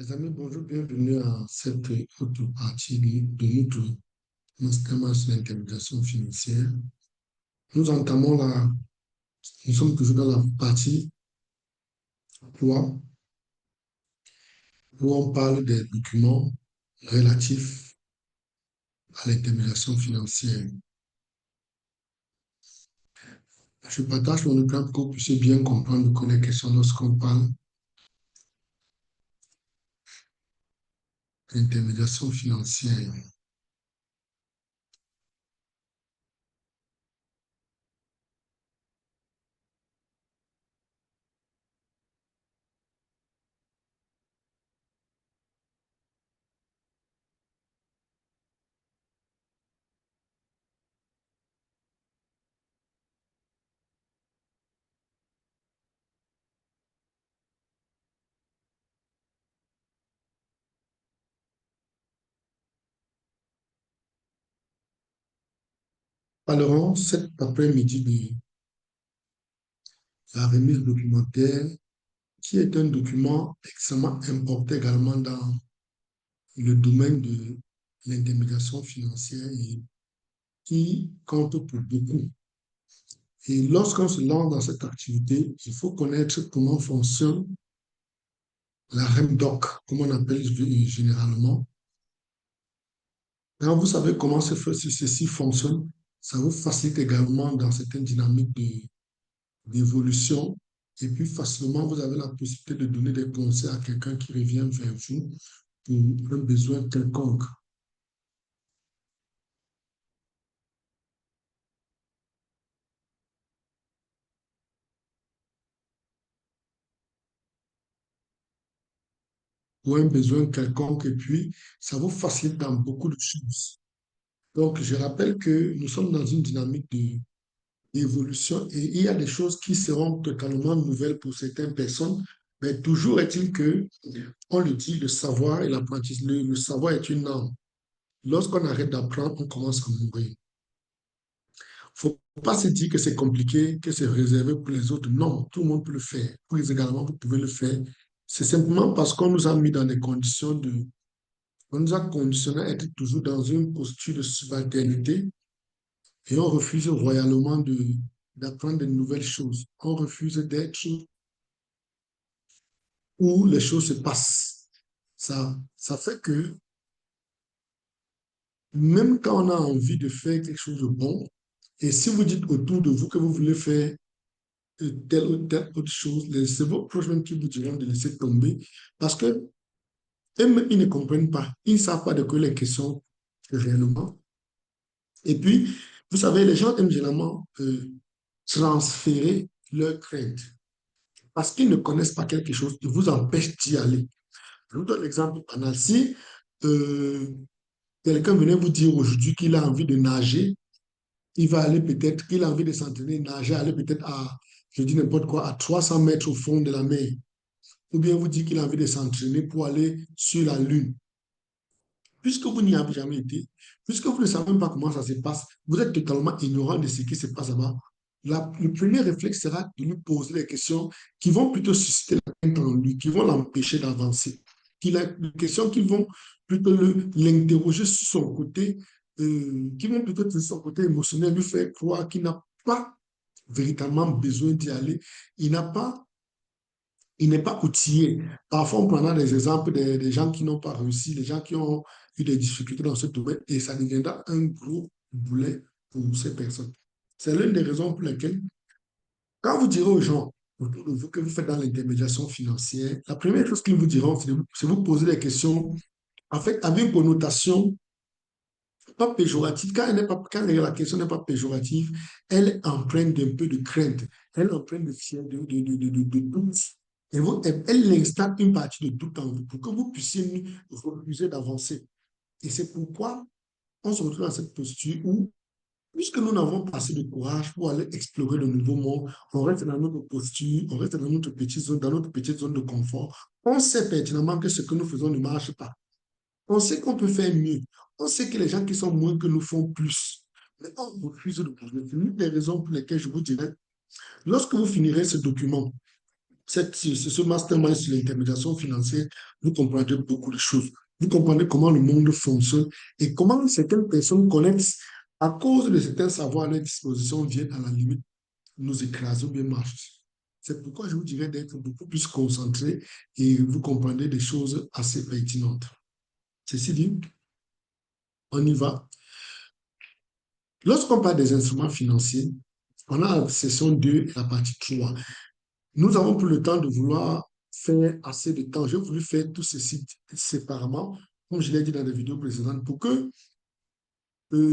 Les amis, bonjour, bienvenue à cette autre partie de notre masterclass sur l'intermédiation financière. Nous entamons nous sommes toujours dans la partie 3 où on parle des documents relatifs à l'intermédiation financière. Je partage mon écran pour que vous puissiez bien comprendre de connaître quelles sont lorsqu'on parle d'intermédiation financière. Parlerons cet après-midi de la remise documentaire, qui est un document extrêmement important également dans le domaine de l'intermédiation financière et qui compte pour beaucoup. Et lorsqu'on se lance dans cette activité, il faut connaître comment fonctionne la REMDOC, comme on appelle généralement. Quand vous savez comment ceci fonctionne, ça vous facilite également dans certaines dynamiques d'évolution. Et puis facilement, vous avez la possibilité de donner des conseils à quelqu'un qui revient vers vous pour un besoin quelconque. Ou un besoin quelconque, et puis ça vous facilite dans beaucoup de choses. Donc, je rappelle que nous sommes dans une dynamique d'évolution et il y a des choses qui seront totalement nouvelles pour certaines personnes, mais toujours est-il que, on le dit, le savoir et l'apprentissage, le savoir est une arme. Lorsqu'on arrête d'apprendre, on commence à mourir. Il ne faut pas se dire que c'est compliqué, que c'est réservé pour les autres. Non, tout le monde peut le faire. Vous également, vous pouvez le faire. C'est simplement parce qu'on nous a mis dans des conditions on nous a conditionnés à être toujours dans une posture de subalternité et on refuse royalement d'apprendre de nouvelles choses. On refuse d'être où les choses se passent. Ça fait que même quand on a envie de faire quelque chose de bon, et si vous dites autour de vous que vous voulez faire telle ou telle autre chose, c'est vos proches même qui vous diront de laisser tomber parce que eux-mêmes, ils ne comprennent pas. Ils ne savent pas de quoi les questions réellement. Et puis, vous savez, les gens aiment généralement transférer leurs craintes parce qu'ils ne connaissent pas quelque chose, ils vous empêchent d'y aller. Je vous donne l'exemple banal. Si euh, quelqu'un venait vous dire aujourd'hui qu'il a envie de nager, il va aller peut-être, qu'il a envie de s'entraîner, nager, aller peut-être à, je dis n'importe quoi, à 300 mètres au fond de la mer. Ou bien vous dit qu'il a envie de s'entraîner pour aller sur la Lune. Puisque vous n'y avez jamais été, puisque vous ne savez même pas comment ça se passe, vous êtes totalement ignorant de ce qui se passe là-bas. Le premier réflexe sera de lui poser des questions qui vont plutôt susciter la crainte en lui, qui vont l'empêcher d'avancer. Des questions qui vont plutôt l'interroger sur son côté, qui vont plutôt sur son côté émotionnel, lui faire croire qu'il n'a pas véritablement besoin d'y aller. Il n'a pas il n'est pas outillé. Parfois, on prendra des exemples des gens qui n'ont pas réussi, des gens qui ont eu des difficultés dans ce domaine, et ça deviendra un gros boulet pour ces personnes. C'est l'une des raisons pour lesquelles, quand vous direz aux gens autour de vous que vous faites dans l'intermédiation financière, la première chose qu'ils vous diront, c'est de vous poser des questions, en fait, avec une connotation pas péjorative. Quand la question n'est pas péjorative, elle est empreinte d'un peu de crainte, elle est empreinte de fièvre, de doute. Et elle installe une partie de doute en vous pour que vous puissiez refuser d'avancer. Et c'est pourquoi on se retrouve dans cette posture où, puisque nous n'avons pas assez de courage pour aller explorer le nouveau monde, on reste dans notre posture, on reste dans notre petite zone de confort. On sait pertinemment que ce que nous faisons ne marche pas. On sait qu'on peut faire mieux. On sait que les gens qui sont moins que nous font plus. Mais on refuse de bouger. C'est une des raisons pour lesquelles je vous dirais, lorsque vous finirez ce document, ce mastermind sur l'intermédiation financière, vous comprendrez beaucoup de choses. Vous comprenez comment le monde fonctionne et comment certaines personnes connaissent, à cause de certains savoirs à leur disposition, viennent à la limite nous écraser ou bien marcher. C'est pourquoi je vous dirais d'être beaucoup plus concentré et vous comprendrez des choses assez pertinentes. Ceci dit, on y va. Lorsqu'on parle des instruments financiers, on a la session 2 et la partie 3. Nous avons pris le temps de vouloir faire assez de temps. J'ai voulu faire tous ces sites séparément, comme je l'ai dit dans les vidéos précédentes, pour que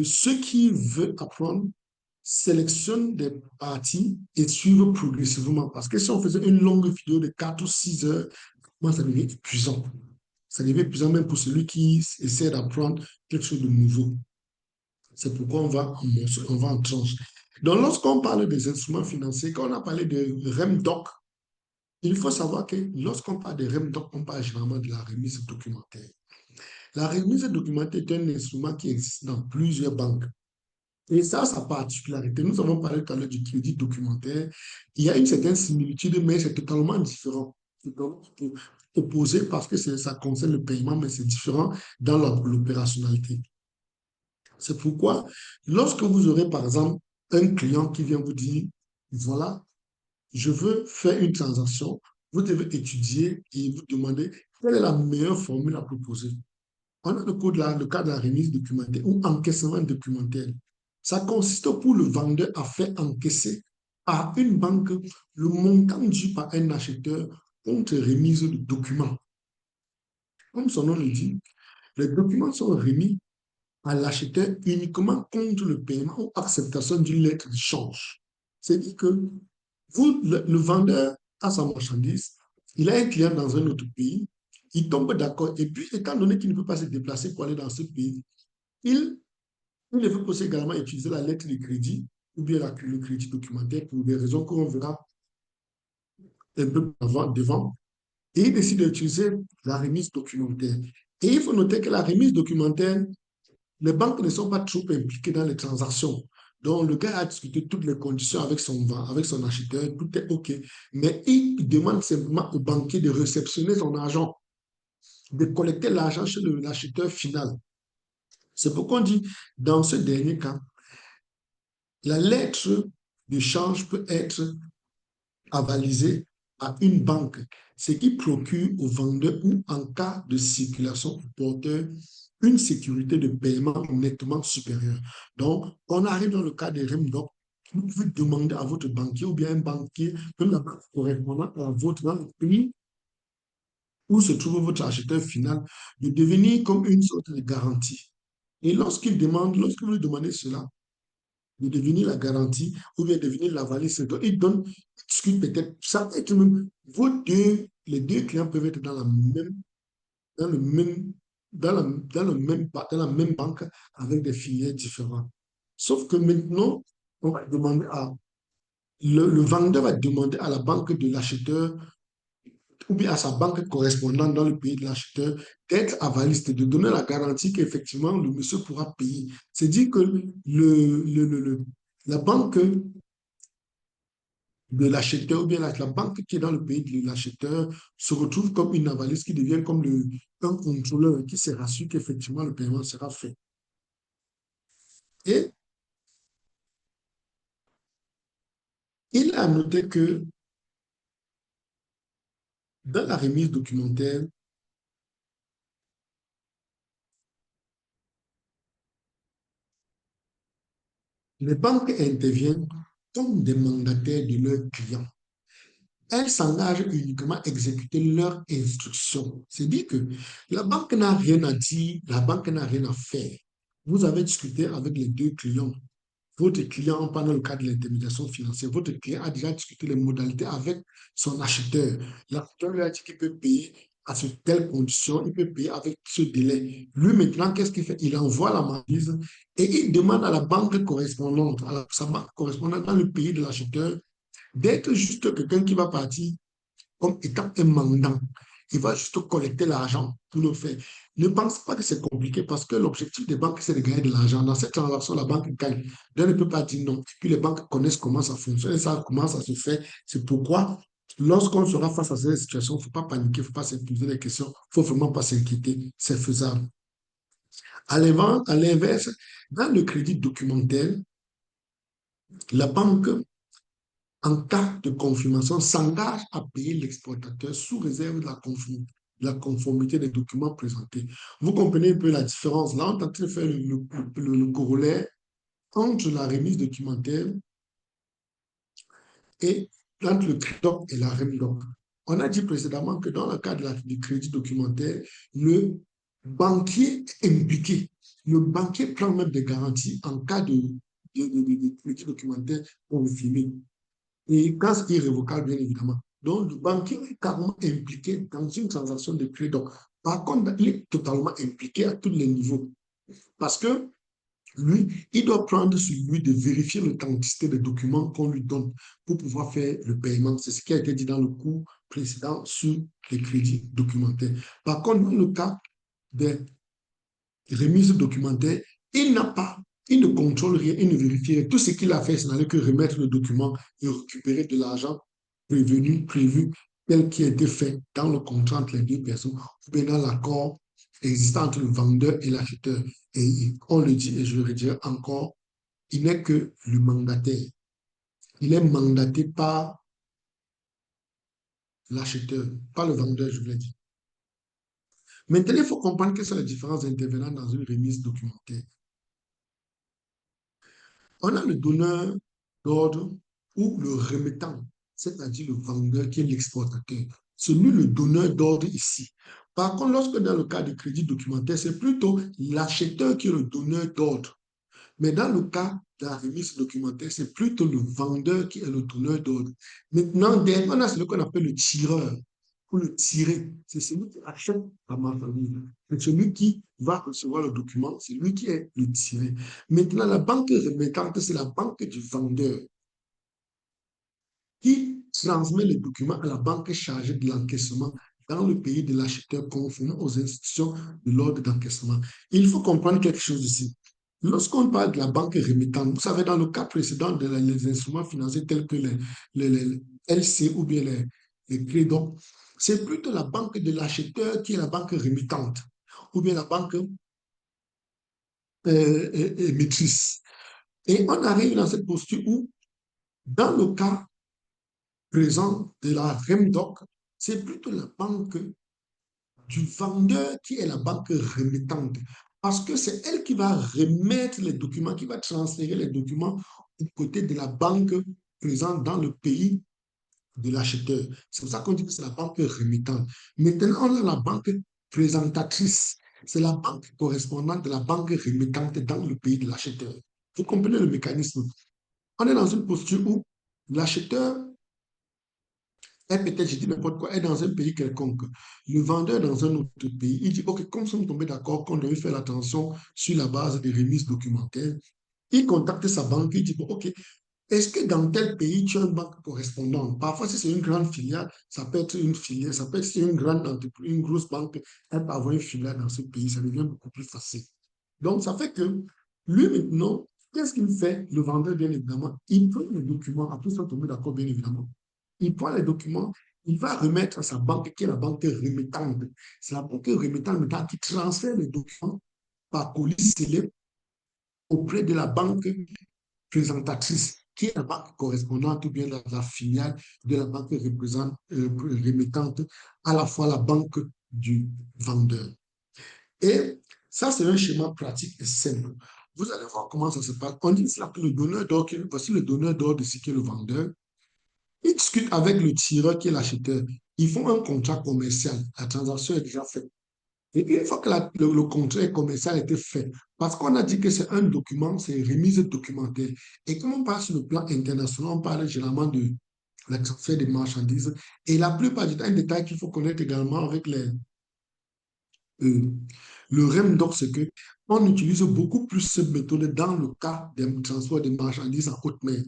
ceux qui veulent apprendre sélectionnent des parties et suivent progressivement. Parce que si on faisait une longue vidéo de 4 ou 6 heures, moi, ça devient épuisant. Ça devient épuisant même pour celui qui essaie d'apprendre quelque chose de nouveau. C'est pourquoi on va en tranche. Donc, lorsqu'on parle des instruments financiers, quand on a parlé de REMDOC, il faut savoir que lorsqu'on parle de REMDOC, on parle généralement de la remise documentaire. La remise documentaire est un instrument qui existe dans plusieurs banques. Et ça, sa particularité, nous avons parlé tout à l'heure du crédit documentaire. Il y a une certaine similitude, mais c'est totalement différent. C'est totalement opposé parce que ça concerne le paiement, mais c'est différent dans l'opérationnalité. C'est pourquoi, lorsque vous aurez, par exemple, un client qui vient vous dire, voilà, je veux faire une transaction, vous devez étudier et vous demander quelle est la meilleure formule à proposer. On a le cas de la remise documentaire ou encaissement documentaire. Ça consiste pour le vendeur à faire encaisser par une banque le montant dû par un acheteur contre remise de documents. Comme son nom le dit, les documents sont remis à l'acheteur uniquement contre le paiement ou acceptation d'une lettre de change. C'est-à-dire que vous, le vendeur a sa marchandise, il a un client dans un autre pays, il tombe d'accord, et puis étant donné qu'il ne peut pas se déplacer pour aller dans ce pays, il, il ne veut pas également utiliser la lettre de crédit ou bien le crédit documentaire pour des raisons qu'on verra un peu devant, et il décide d'utiliser la remise documentaire. Et il faut noter que la remise documentaire, les banques ne sont pas trop impliquées dans les transactions. Donc, le gars a discuté toutes les conditions avec son acheteur, tout est OK. Mais il demande simplement au banquier de réceptionner son argent, de collecter l'argent chez l'acheteur final. C'est pourquoi on dit, dans ce dernier cas, la lettre de change peut être avalisée à une banque, ce qui procure au vendeur ou en cas de circulation au porteur une sécurité de paiement nettement supérieure. Donc, on arrive dans le cas des REMDOC, vous pouvez demander à votre banquier ou bien un banquier, même la banque correspondante à votre dans le pays où se trouve votre acheteur final, de devenir comme une sorte de garantie. Et lorsque vous lui demandez cela, de devenir la garantie ou bien devenir la valise, il donne, il discute peut-être, ça peut être même, les deux clients peuvent être dans le même, dans la même banque avec des filières différentes. Sauf que maintenant, on va demander le vendeur va demander à la banque de l'acheteur ou bien à sa banque correspondante dans le pays de l'acheteur d'être avaliste, de donner la garantie qu'effectivement le monsieur pourra payer. C'est dire que la banque de l'acheteur ou bien la banque qui est dans le pays de l'acheteur se retrouve comme une avaliste qui devient comme un contrôleur qui se rassure qu'effectivement le paiement sera fait. Et il a noté que dans la remise documentaire, les banques interviennent comme des mandataires de leurs clients. Elles s'engagent uniquement à exécuter leurs instructions. C'est-à-dire que la banque n'a rien à dire, la banque n'a rien à faire. Vous avez discuté avec les deux clients. Votre client, pendant le cas de l'intermédiation financière, votre client a déjà discuté les modalités avec son acheteur. L'acheteur lui a dit qu'il peut payer à telle condition, il peut payer avec ce délai. Lui, maintenant, qu'est-ce qu'il fait? Il envoie la marchandise et il demande à la banque correspondante, à sa banque correspondante dans le pays de l'acheteur, d'être juste quelqu'un qui va partir comme étant un mandant. Il va juste collecter l'argent pour le faire. Ne pense pas que c'est compliqué parce que l'objectif des banques, c'est de gagner de l'argent. Dans cette transaction, la banque gagne. Donc, elle ne peut pas dire non. Et puis, les banques connaissent comment ça fonctionne et savent comment ça se fait. C'est pourquoi Lorsqu'on sera face à cette situation, il ne faut pas paniquer, il ne faut pas se poser des questions, il ne faut vraiment pas s'inquiéter, c'est faisable. À l'inverse, dans le crédit documentaire, la banque, en cas de confirmation, s'engage à payer l'exploitateur sous réserve de la conformité des documents présentés. Vous comprenez un peu la différence. Là, on est en train de faire le corollaire entre la remise documentaire et entre le CREDOC et la REMDOC. On a dit précédemment que dans le cadre du crédit documentaire, le banquier est impliqué. Le banquier prend même des garanties en cas de crédit documentaire confirmé. Et quand c'est irrévocable, bien évidemment. Donc, le banquier est carrément impliqué dans une transaction de crédit. Par contre, il est totalement impliqué à tous les niveaux. Parce que lui, il doit prendre sur lui de vérifier l'authenticité des documents qu'on lui donne pour pouvoir faire le paiement. C'est ce qui a été dit dans le cours précédent sur les crédits documentaires. Par contre, dans le cas des remises documentaires, il n'a pas, il ne contrôle rien, il ne vérifie rien. Tout ce qu'il a fait, ce n'allait que remettre le document et récupérer de l'argent prévu, tel qui a été fait dans le contrat entre les deux personnes, ou bien dans l'accord existant entre le vendeur et l'acheteur. Et on le dit, et je le redirai encore, il n'est que le mandataire. Il est mandaté par l'acheteur, pas le vendeur, je vous l'ai dit. Maintenant, il faut comprendre quelles sont les différences intervenant dans une remise documentaire. On a le donneur d'ordre ou le remettant, c'est-à-dire le vendeur qui est l'exportateur. C'est lui le donneur d'ordre ici. Par contre, lorsque dans le cas de crédit documentaire, c'est plutôt l'acheteur qui est le donneur d'ordre. Mais dans le cas de la remise documentaire, c'est plutôt le vendeur qui est le donneur d'ordre. Maintenant, derrière, on a ce qu'on appelle le tireur. Pour le tirer, c'est celui qui achète la marchandise. C'est celui qui va recevoir le document, c'est lui qui est le tiré. Maintenant, la banque remettante, c'est la banque du vendeur qui transmet les documents à la banque chargée de l'encaissement dans le pays de l'acheteur conformément aux institutions de l'ordre d'encaissement. Il faut comprendre quelque chose ici. Lorsqu'on parle de la banque remettante, vous savez, dans le cas précédent des instruments financiers tels que les LC ou bien les crédits, c'est plutôt la banque de l'acheteur qui est la banque remettante ou bien la banque émettrice. Et on arrive dans cette posture où, dans le cas présent de la REMDOC, c'est plutôt la banque du vendeur qui est la banque remettante. Parce que c'est elle qui va remettre les documents, qui va transférer les documents du côté de la banque présente dans le pays de l'acheteur. C'est pour ça qu'on dit que c'est la banque remettante. Maintenant, on a la banque présentatrice. C'est la banque correspondante de la banque remettante dans le pays de l'acheteur. Vous comprenez le mécanisme? On est dans une posture où l'acheteur est peut-être, je dis n'importe quoi, est dans un pays quelconque. Le vendeur dans un autre pays, il dit, OK, comme nous sommes tombés d'accord qu'on devait faire l'attention sur la base des remises documentaires, il contacte sa banque, il dit, bon, OK, est-ce que dans tel pays, tu as une banque correspondante? Parfois, si c'est une grande filiale, ça peut être une filiale, ça peut être si c'est une grande entreprise, une grosse banque, elle peut avoir une filiale dans ce pays, ça devient beaucoup plus facile. Donc, ça fait que lui, maintenant, qu'est-ce qu'il fait? Le vendeur, bien évidemment, il prend les documents, après ça, tomber d'accord, bien évidemment. Il prend les documents, il va remettre à sa banque, qui est la banque remettante. C'est la banque remettante maintenant qui transfère les documents par colis scellé auprès de la banque présentatrice, qui est la banque correspondante ou bien la filiale de la banque remettante, à la fois la banque du vendeur. Et ça, c'est un schéma pratique et simple. Vous allez voir comment ça se passe. On dit cela que le donneur d'ordre, voici le donneur d'ordre ici qui est le vendeur. Il discute avec le tireur qui est l'acheteur. Ils font un contrat commercial. La transaction est déjà faite. Et une fois que le contrat commercial a été fait, parce qu'on a dit que c'est un document, c'est une remise documentaire. Et comme on parle sur le plan international, on parle généralement de la transfert des marchandises. Et la plupart du temps, un détail qu'il faut connaître également avec euh, le REMDOC, c'est que on utilise beaucoup plus cette méthode dans le cas des transports de marchandises en haute mer.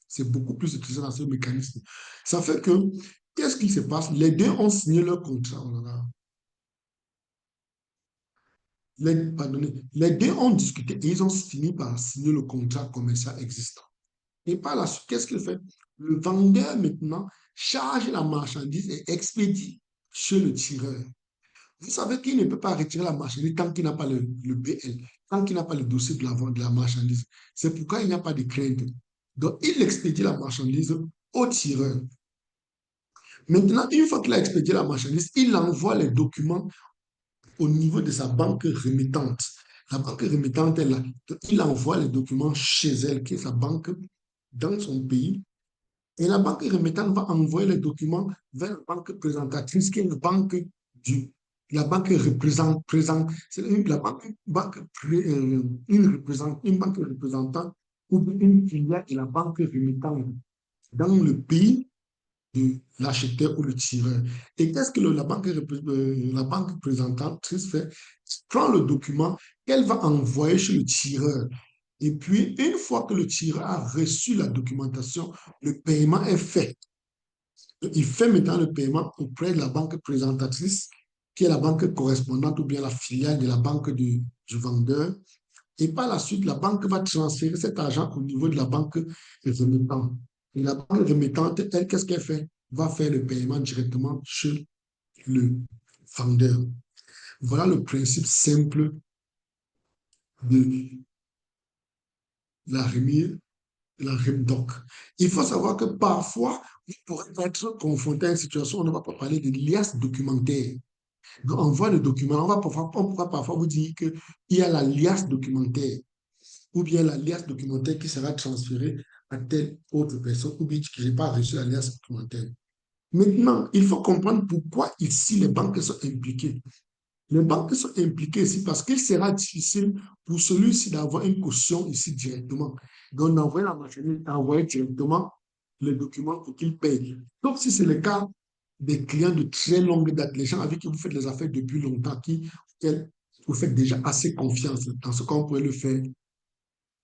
C'est beaucoup plus utilisé dans ce mécanisme. Ça fait que, qu'est-ce qui se passe? Les deux ont signé leur contrat. Oh là là. Les deux ont discuté et ils ont fini par signer le contrat commercial existant. Et par la suite, qu'est-ce qu'il fait? Le vendeur, maintenant, charge la marchandise et expédie chez le tireur. Vous savez qu'il ne peut pas retirer la marchandise tant qu'il n'a pas le BL, tant qu'il n'a pas le dossier de la vente de la marchandise. C'est pourquoi il n'y a pas de crainte. Donc, il expédie la marchandise au tireur. Maintenant, une fois qu'il a expédié la marchandise, il envoie les documents au niveau de sa banque remittante. La banque remittante est là. Il envoie les documents chez elle, qui est sa banque dans son pays. Et la banque remittante va envoyer les documents vers la banque présentatrice, qui est la banque c'est la une banque représentante ou une filiale de la banque remittante dans le pays de l'acheteur ou le tireur. Et qu'est-ce que la banque présentatrice fait? Prend le document qu'elle va envoyer chez le tireur. Et puis, une fois que le tireur a reçu la documentation, le paiement est fait. Il fait maintenant le paiement auprès de la banque présentatrice, qui est la banque correspondante ou bien la filiale de la banque du vendeur. Et par la suite, la banque va transférer cet argent au niveau de la banque remettante. Et la banque remettante, elle, qu'est-ce qu'elle fait? Va faire le paiement directement chez le vendeur. Voilà le principe simple de la remise, de la REMDOC. Il faut savoir que parfois, vous pourrez être confronté à une situation où on ne va pas parler de liasse documentaire. Donc, on voit le document, on pourra parfois vous dire qu'il y a la liasse documentaire ou bien la liasse documentaire qui sera transférée à telle autre personne ou bien qui n'ai pas reçu la liasse documentaire. Maintenant, il faut comprendre pourquoi ici les banques sont impliquées. Les banques sont impliquées ici parce qu'il sera difficile pour celui-ci d'avoir une caution ici directement. Donc, d'envoyer la marchandise, d'envoyer directement les documents pour qu'il paye. Donc, si c'est le cas des clients de très longue date, les gens avec qui vous faites les affaires depuis longtemps, qui vous faites déjà assez confiance, dans ce cas, on pourrait le faire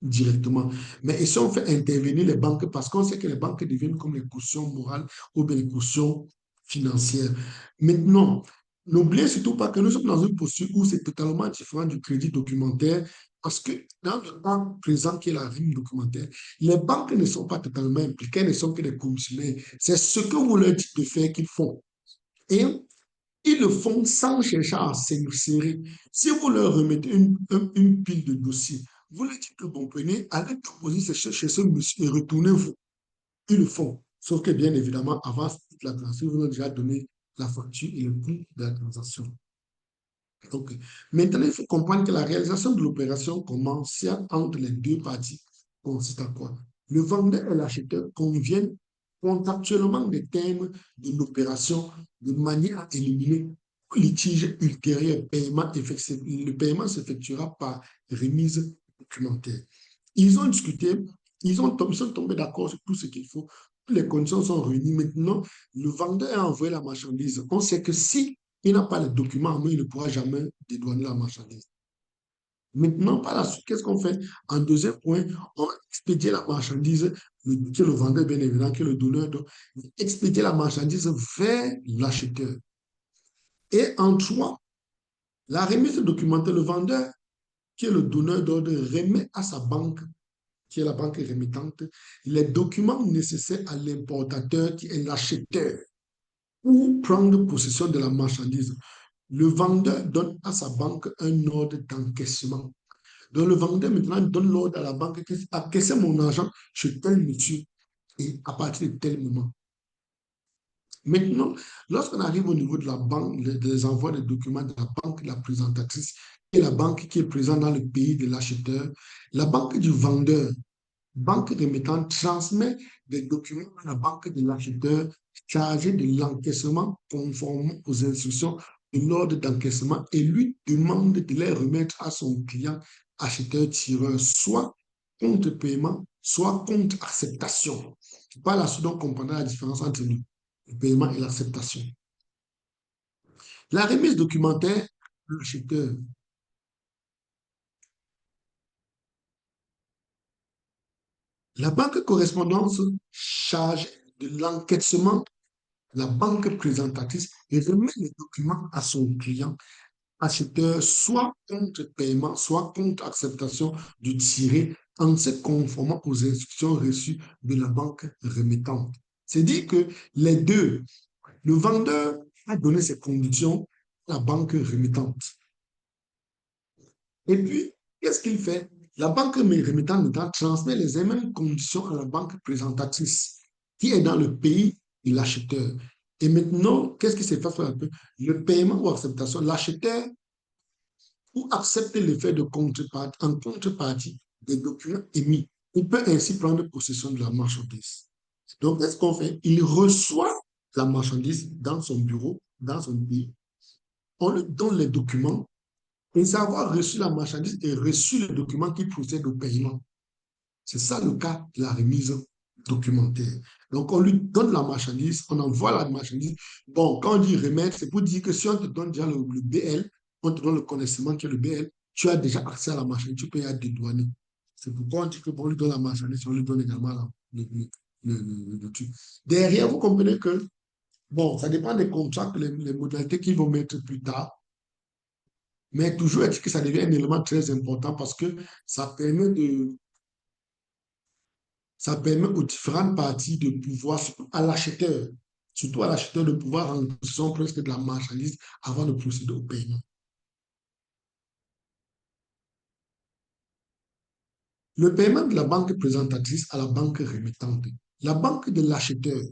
directement. Mais ici, on fait intervenir les banques parce qu'on sait que les banques deviennent comme les cautions morales ou bien les cautions financières. Maintenant, n'oubliez surtout pas que nous sommes dans une posture où c'est totalement différent du crédit documentaire parce que dans le cas présent qui est la rime documentaire, les banques ne sont pas totalement impliquées, elles ne sont que des commissionnaires. C'est ce que vous leur dites de faire qu'ils font. Et ils le font sans chercher à s'insérer. Si vous leur remettez une pile de dossiers, vous leur dites que bon, prenez, allez proposer chez ce monsieur et retournez-vous. Ils le font. Sauf que bien évidemment, avant la transaction, vous avez déjà donné la facture et le coût de la transaction. Donc, maintenant, il faut comprendre que la réalisation de l'opération commerciale entre les deux parties consiste à quoi? Le vendeur et l'acheteur conviennent contractuellement des termes de l'opération de manière à éliminer tout litige ultérieur. Le paiement s'effectuera par remise documentaire. Ils ont discuté, ils sont tombés d'accord sur tout ce qu'il faut. Toutes les conditions sont réunies. Maintenant, le vendeur a envoyé la marchandise. On sait que si il n'a pas les documents en main, il ne pourra jamais dédouaner la marchandise. Maintenant, par la suite, qu'est-ce qu'on fait? En deuxième point, on va expédier la marchandise, qui est le vendeur, bien évidemment, qui est le donneur, donc, expédier la marchandise vers l'acheteur. Et en trois, la remise documentaire, le vendeur, qui est le donneur d'ordre, remet à sa banque, qui est la banque remittante, les documents nécessaires à l'importateur, qui est l'acheteur, pour prendre possession de la marchandise. Le vendeur donne à sa banque un ordre d'encaissement. Donc, le vendeur maintenant donne l'ordre à la banque d'encaisser mon argent chez tel monsieur et à partir de tel moment. Maintenant, lorsqu'on arrive au niveau de la banque, des envois de documents de la banque de la présentatrice et la banque qui est présente dans le pays de l'acheteur, la banque du vendeur, banque remettante, transmet des documents à la banque de l'acheteur chargée de l'encaissement conforme aux instructions de l'ordre d'encaissement et lui demande de les remettre à son client acheteur-tireur, soit contre paiement, soit contre acceptation. Par la suite, on comprendra la différence entre le paiement et l'acceptation. La remise documentaire, l'acheteur. La banque correspondance charge de l'encaissement, la banque présentatrice remet les documents à son client acheteur, soit contre paiement, soit contre acceptation du tiré en se conformant aux instructions reçues de la banque remettante. C'est dire que les deux, le vendeur a donné ses conditions à la banque remettante. Et puis, qu'est-ce qu'il fait? La banque remettante maintenant transmet les mêmes conditions à la banque présentatrice, qui est dans le pays de l'acheteur. Et maintenant, qu'est-ce qui se passe un peu? Le paiement ou acceptation, l'acheteur ou accepte l'effet de contrepartie, en contrepartie des documents émis. Il peut ainsi prendre possession de la marchandise. Donc, qu'est-ce qu'on fait? Il reçoit la marchandise dans son bureau, dans son pays. On lui donne les documents et sans avoir reçu la marchandise et reçu les documents qui procèdent au paiement. C'est ça le cas de la remise documentaire. Donc, on lui donne la marchandise, on envoie la marchandise. Bon, quand on dit remettre, c'est pour dire que si on te donne déjà le BL, on te donne le connaissement qui est le BL, tu as déjà accès à la marchandise, tu peux y aller dédouaner. C'est pourquoi on dit que bon, on lui donne la marchandise, on lui donne également le truc. Derrière, vous comprenez que, bon, ça dépend des contrats, les modalités qu'ils vont mettre plus tard, mais toujours est-ce que ça devient un élément très important parce que ça permet de, ça permet aux différentes parties de pouvoir, surtout à l'acheteur de pouvoir en possession presque de la marchandise avant de procéder au paiement. Le paiement de la banque présentatrice à la banque remettante. La banque de l'acheteur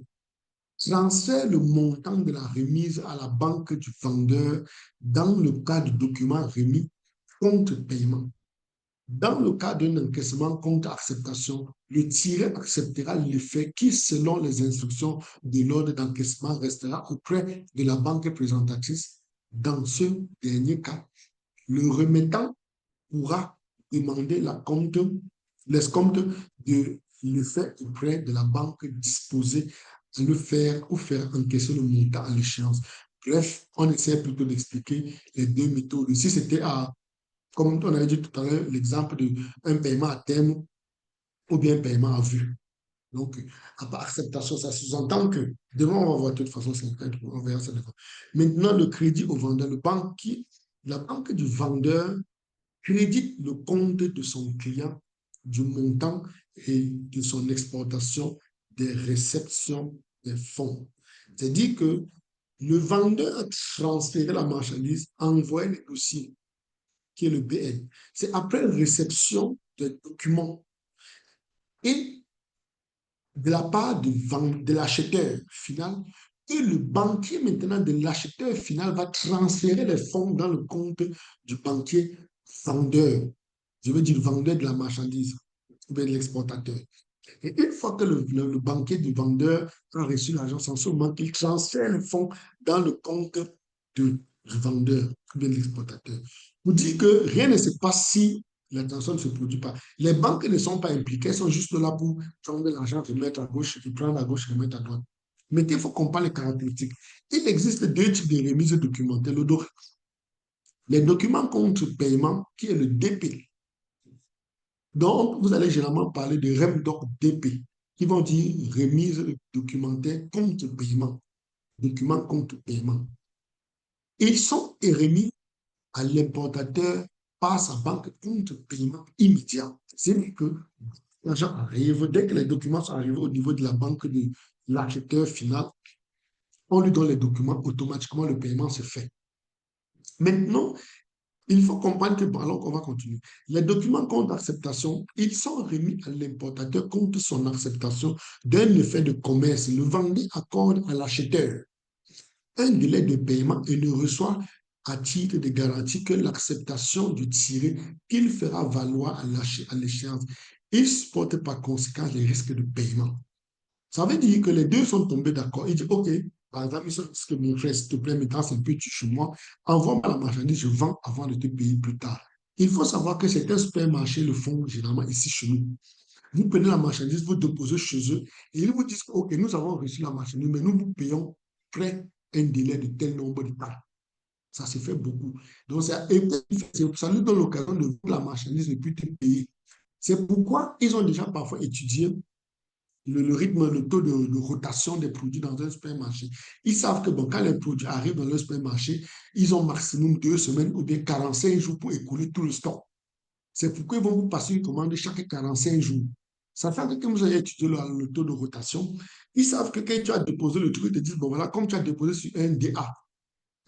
transfère le montant de la remise à la banque du vendeur dans le cas de documents remis contre paiement. Dans le cas d'un encaissement contre acceptation, le tiré acceptera l'effet qui, selon les instructions de l'ordre d'encaissement, restera auprès de la banque présentatrice. Dans ce dernier cas, le remettant pourra demander l'escompte de l'effet auprès de la banque disposée à le faire ou faire encaisser le montant à l'échéance. Bref, on essaie plutôt d'expliquer les deux méthodes. Si c'était comme on avait dit tout à l'heure, l'exemple d'un paiement à terme ou bien un paiement à vue. Donc, à part acceptation, ça sous-entend que, demain, on va voir de toute façon, on verra ça. Maintenant, le crédit au vendeur, la banque du vendeur crédite le compte de son client du montant et de son exportation des réceptions des fonds. C'est-à-dire que le vendeur a transféré la marchandise, envoyé le dossier qui est le BL. C'est après réception des documents et de la part de l'acheteur final que le banquier maintenant de l'acheteur final va transférer les fonds dans le compte du banquier vendeur. Je veux dire le vendeur de la marchandise ou bien de l'exportateur. Et une fois que le banquier du vendeur a reçu l'argent, sans ce moment, il transfère les fonds dans le compte du vendeur ou bien de l'exportateur. Vous dites que rien ne se passe si la transaction ne se produit pas. Les banques ne sont pas impliquées, elles sont juste là pour prendre l'argent, remettre à gauche, et prendre à gauche, remettre à droite. Mais il faut comprendre les caractéristiques. Il existe deux types de remises documentaires. Les documents contre paiement, qui est le DP. Donc, vous allez généralement parler de REMDOC DP, qui vont dire remise documentaire contre paiement. Documents contre paiement. Ils sont remis à l'importateur par sa banque contre paiement immédiat. C'est-à-dire que l'argent arrive, dès que les documents sont arrivés au niveau de la banque de l'acheteur final, on lui donne les documents, automatiquement le paiement se fait. Maintenant, il faut comprendre que, bon, alors qu'on va continuer, les documents contre acceptation, ils sont remis à l'importateur contre son acceptation d'un effet de commerce. Le vendeur accorde à l'acheteur un délai de paiement et ne reçoit à titre de garantie que l'acceptation du tiré qu'il fera valoir à l'échéance. Il supporte par conséquent les risques de paiement. Ça veut dire que les deux sont tombés d'accord. Il dit, OK, par exemple, ils sont que mon frère, s'il te plaît, maintenant c'est un peu chez moi, envoie-moi la marchandise, je vends avant de te payer plus tard. Il faut savoir que certains supermarchés le font généralement ici chez nous. Vous prenez la marchandise, vous déposez chez eux et ils vous disent, OK, nous avons reçu la marchandise, mais nous vous payons après un délai de tel nombre de temps. Ça se fait beaucoup. Donc, ça nous donne l'occasion de voir la marchandise et puis te payer. C'est pourquoi ils ont déjà parfois étudié le rythme, le taux de rotation des produits dans un supermarché. Ils savent que bon, quand les produits arrivent dans le supermarché, ils ont maximum 2 semaines ou bien 45 jours pour écouler tout le stock. C'est pourquoi ils vont vous passer une commande chaque 45 jours. Sachant que comme vous avez étudié le taux de rotation, ils savent que quand tu as déposé le truc, ils te disent, bon voilà, comme tu as déposé sur un DA,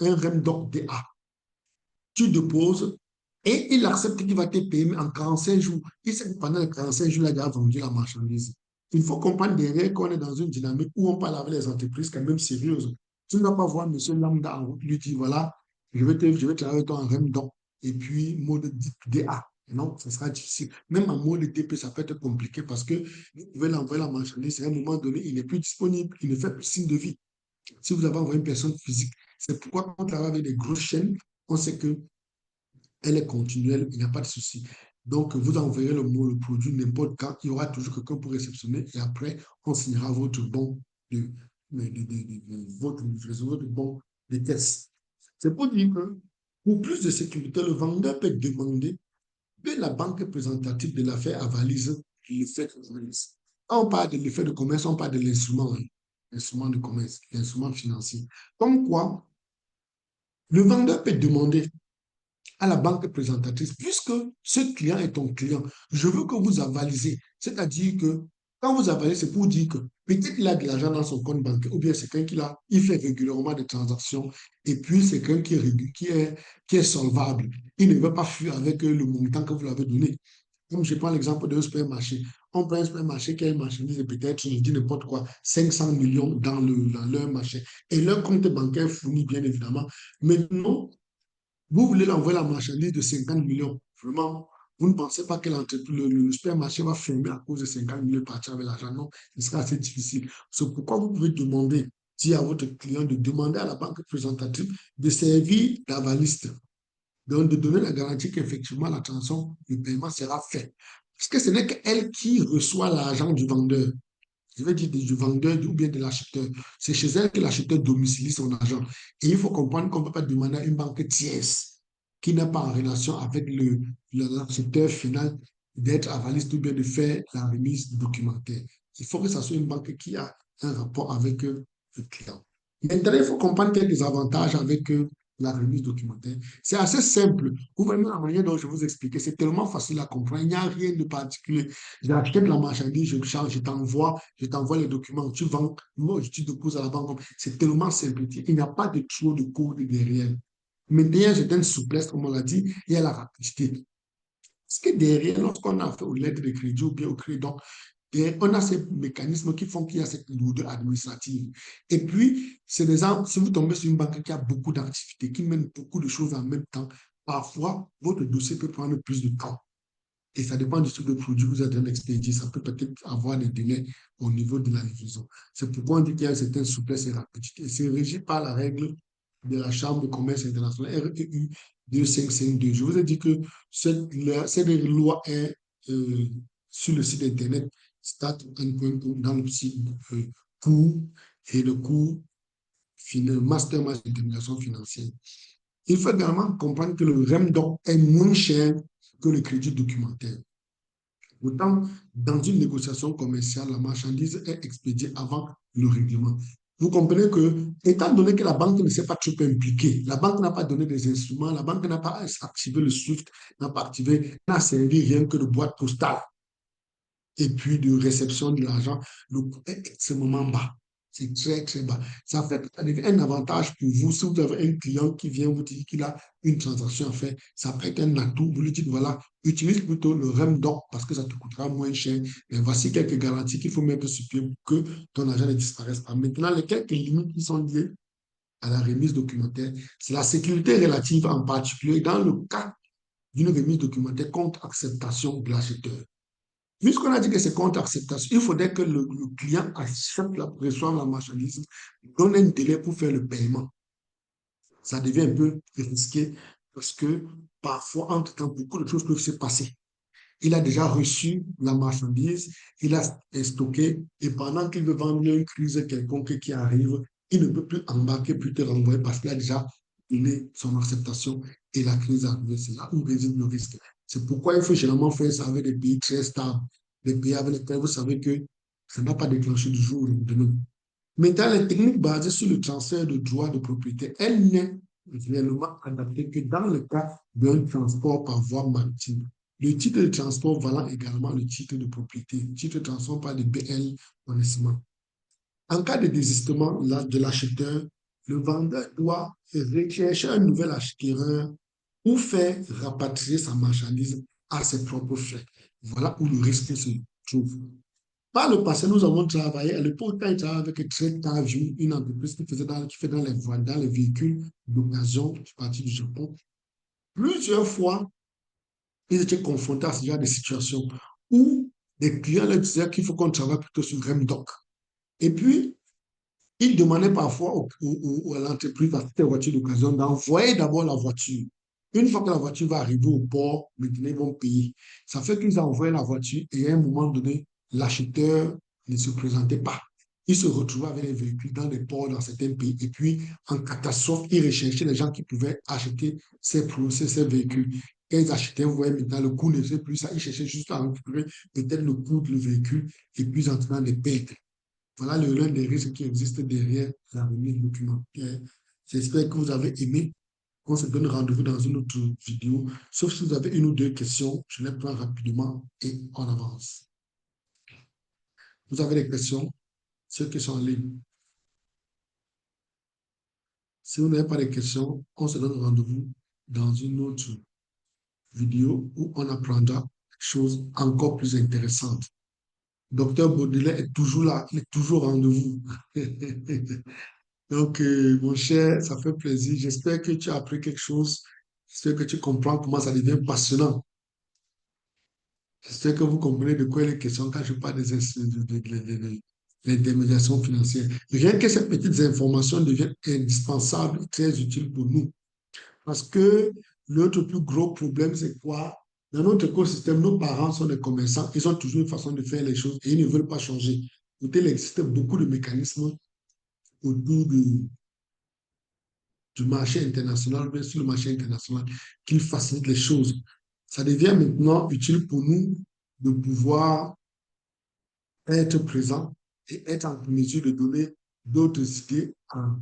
un REM doc DA, tu déposes et il accepte qu'il va te payer en 45 jours. Il sait que pendant les 45 jours, il a vendu la marchandise. Il faut comprendre derrière qu'on est dans une dynamique où on parle avec les entreprises quand même sérieuses. Tu ne vas pas voir M. Lambda en route lui dire, voilà, je vais travailler avec toi en REM donc, et puis mode DA. Non, ce sera difficile. Même en mode TP, ça peut être compliqué parce que vous pouvez l'envoyer la marchandise et à un moment donné, il n'est plus disponible, il ne fait plus signe de vie. Si vous avez envoyé une personne physique, c'est pourquoi quand on travaille avec des grosses chaînes, on sait que elle est continuelle, il n'y a pas de souci. Donc, vous enverrez le mot, le produit n'importe quand, il y aura toujours quelqu'un pour réceptionner et après, on signera votre bon votre livraison, votre bon de test. C'est pour dire que pour plus de sécurité, le vendeur peut demander que la banque représentative de l'affaire avalise l'effet de commerce. Quand on parle de l'effet de commerce, on parle de l'instrument, hein, l'instrument de commerce, l'instrument financier. Comme quoi, le vendeur peut demander à la banque présentatrice, puisque ce client est ton client, je veux que vous avalisez. C'est-à-dire que quand vous avalisez, c'est pour dire que peut-être qu'il a de l'argent dans son compte bancaire, ou bien c'est quelqu'un il fait régulièrement des transactions, et puis c'est quelqu'un qui est solvable. Il ne veut pas fuir avec le montant que vous lui avez donné. Comme je prends l'exemple d'un supermarché. On prend un supermarché qui a une marchandise de peut-être, je dis n'importe quoi, 500 millions dans leur marché. Et leur compte bancaire fournit, bien évidemment. Maintenant, vous voulez l'envoyer la marchandise de 50 millions. Vraiment, vous ne pensez pas que le supermarché va fermer à cause de 50 millions et partir avec l'argent. Non, ce sera assez difficile. C'est pourquoi vous pouvez demander, dire à votre client de demander à la banque représentative de servir d'avaliste. Donc, de donner la garantie qu'effectivement, la transaction, le paiement sera fait. Parce que ce n'est qu'elle qui reçoit l'argent du vendeur. Je vais dire du vendeur ou bien de l'acheteur. C'est chez elle que l'acheteur domicilie son argent. Et il faut comprendre qu'on ne peut pas demander à une banque tierce qui n'est pas en relation avec l'acheteur final d'être avaliste ou bien de faire la remise documentaire. Il faut que ce soit une banque qui a un rapport avec le client. Maintenant, il faut comprendre qu'il y a des avantages avec la remise documentaire. C'est assez simple. Vous voyez la manière dont je vous expliquais, c'est tellement facile à comprendre. Il n'y a rien de particulier. J'ai acheté de la marchandise, je charge, je t'envoie les documents, tu vends, moi, tu déposes à la banque. C'est tellement simple. Il n'y a pas de trop de code derrière. Mais derrière, j'ai une souplesse, comme on l'a dit, et il y a la rapidité. Parce que derrière, lorsqu'on a fait aux lettres de crédit ou bien au crédit, donc, et on a ces mécanismes qui font qu'il y a cette lourdeur administrative. Et puis, c'est des gens, si vous tombez sur une banque qui a beaucoup d'activités, qui mène beaucoup de choses en même temps, parfois, votre dossier peut prendre plus de temps. Et ça dépend du type de produit que vous êtes en train d'expédier. Ça peut peut-être avoir des délais au niveau de la livraison. C'est pourquoi on dit qu'il y a une certaine souplesse et rapidité. Et c'est régi par la règle de la Chambre de commerce internationale, REU 2552. Je vous ai dit que cette loi est sur le site Internet stat.com dans le site cours et le cours master d'intégration financière. Il faut également comprendre que le REMDOC est moins cher que le crédit documentaire. Autant, dans une négociation commerciale, la marchandise est expédiée avant le règlement. Vous comprenez que, étant donné que la banque ne s'est pas trop impliquée, la banque n'a pas donné des instruments, la banque n'a pas activé le SWIFT, n'a pas activé, n'a servi rien que de boîte postale et puis de réception de l'argent, le coût est extrêmement bas. C'est très, très bas. Ça fait un avantage pour vous. Si vous avez un client qui vient vous dire qu'il a une transaction à faire, ça peut être un atout. Vous lui dites, voilà, utilise plutôt le REMDOC parce que ça te coûtera moins cher. Mais voici quelques garanties qu'il faut mettre sur pied pour que ton argent ne disparaisse pas. Maintenant, les quelques limites qui sont liées à la remise documentaire, c'est la sécurité relative en particulier dans le cas d'une remise documentaire contre acceptation de l'acheteur. Puisqu'on a dit que c'est contre acceptation, il faudrait que le client accepte reçoive la marchandise, donne un délai pour faire le paiement. Ça devient un peu risqué parce que parfois, entre-temps, beaucoup de choses peuvent se passer. Il a déjà reçu la marchandise, il a stocké, et pendant qu'il veut vendre une crise quelconque qui arrive, il ne peut plus embarquer, plus te renvoyer parce qu'il a déjà donné son acceptation et la crise arrive. C'est là où réside le risque. C'est pourquoi il faut généralement faire ça avec des pays très stables, des pays avec lesquels vous savez que ça n'a pas déclenché du jour au lendemain. Maintenant, les techniques basées sur le transfert de droits de propriété, elle n'est réellement adaptée que dans le cas d'un transport par voie maritime. Le titre de transport valant également le titre de propriété. Le titre de transport par des BL honnêtement. En cas de désistement de l'acheteur, le vendeur doit rechercher un nouvel acheteur ou faire rapatrier sa marchandise à ses propres frais. Voilà où le risque se trouve. Par le passé, nous avons travaillé, à l'époque, quand il travaillait avec Trade View, une entreprise qui fait dans les véhicules d'occasion, je suis parti du Japon. Plusieurs fois, ils étaient confrontés à ce genre de situation où les clients leur disaient qu'il faut qu'on travaille plutôt sur Remdoc. Et puis, ils demandaient parfois à l'entreprise à cette voiture d'occasion d'envoyer d'abord la voiture. Une fois que la voiture va arriver au port, maintenant ils vont payer. Ça fait qu'ils envoient la voiture et à un moment donné, l'acheteur ne se présentait pas. Il se retrouvait avec les véhicules dans des ports dans certains pays. Et puis, en catastrophe, ils recherchaient les gens qui pouvaient acheter ces véhicules. Quand ils achetaient, vous voyez maintenant, le coût ne fait plus ça. Ils cherchaient juste à récupérer peut-être le coût du véhicule et puis en train de perdre. Voilà l'un des risques qui existent derrière la remise documentaire. J'espère que vous avez aimé. On se donne rendez-vous dans une autre vidéo. Sauf si vous avez une ou deux questions, je les prends rapidement et on avance. Vous avez des questions, ceux qui sont en ligne. Si vous n'avez pas de questions, on se donne rendez-vous dans une autre vidéo où on apprendra des choses encore plus intéressantes. Docteur Baudelaire est toujours là, il est toujours au rendez-vous. Donc, mon cher, ça fait plaisir. J'espère que tu as appris quelque chose. J'espère que tu comprends comment ça devient passionnant. J'espère que vous comprenez de quoi il est question quand je parle l'intermédiation financière. Rien que ces petites informations deviennent indispensables et très utiles pour nous. Parce que l'autre plus gros problème, c'est quoi? Dans notre écosystème, nos parents sont des commerçants. Ils ont toujours une façon de faire les choses et ils ne veulent pas changer. Il existe beaucoup de mécanismes autour du marché international, bien sur le marché international, qui facilite les choses. Ça devient maintenant utile pour nous de pouvoir être présent et être en mesure de donner d'autres idées à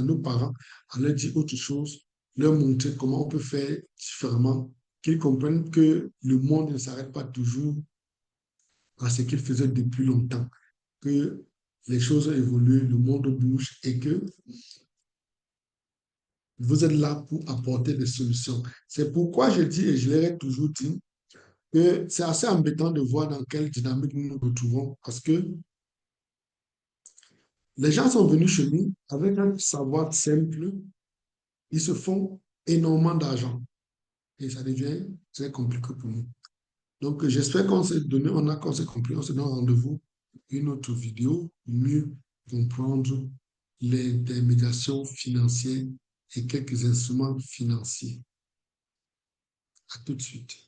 nos parents, à leur dire autre chose, leur montrer comment on peut faire différemment, qu'ils comprennent que le monde ne s'arrête pas toujours à ce qu'il faisait depuis longtemps, que les choses évoluent, le monde bouge et que vous êtes là pour apporter des solutions. C'est pourquoi je dis, et je leur ai toujours dit, que c'est assez embêtant de voir dans quelle dynamique nous nous retrouvons, parce que les gens sont venus chez nous avec un savoir simple, ils se font énormément d'argent et ça devient très compliqué pour nous. Donc, j'espère qu'on s'est donné, qu'on s'est compris, on se donne rendez-vous une autre vidéo, mieux comprendre l'intermédiation financière et quelques instruments financiers. À tout de suite.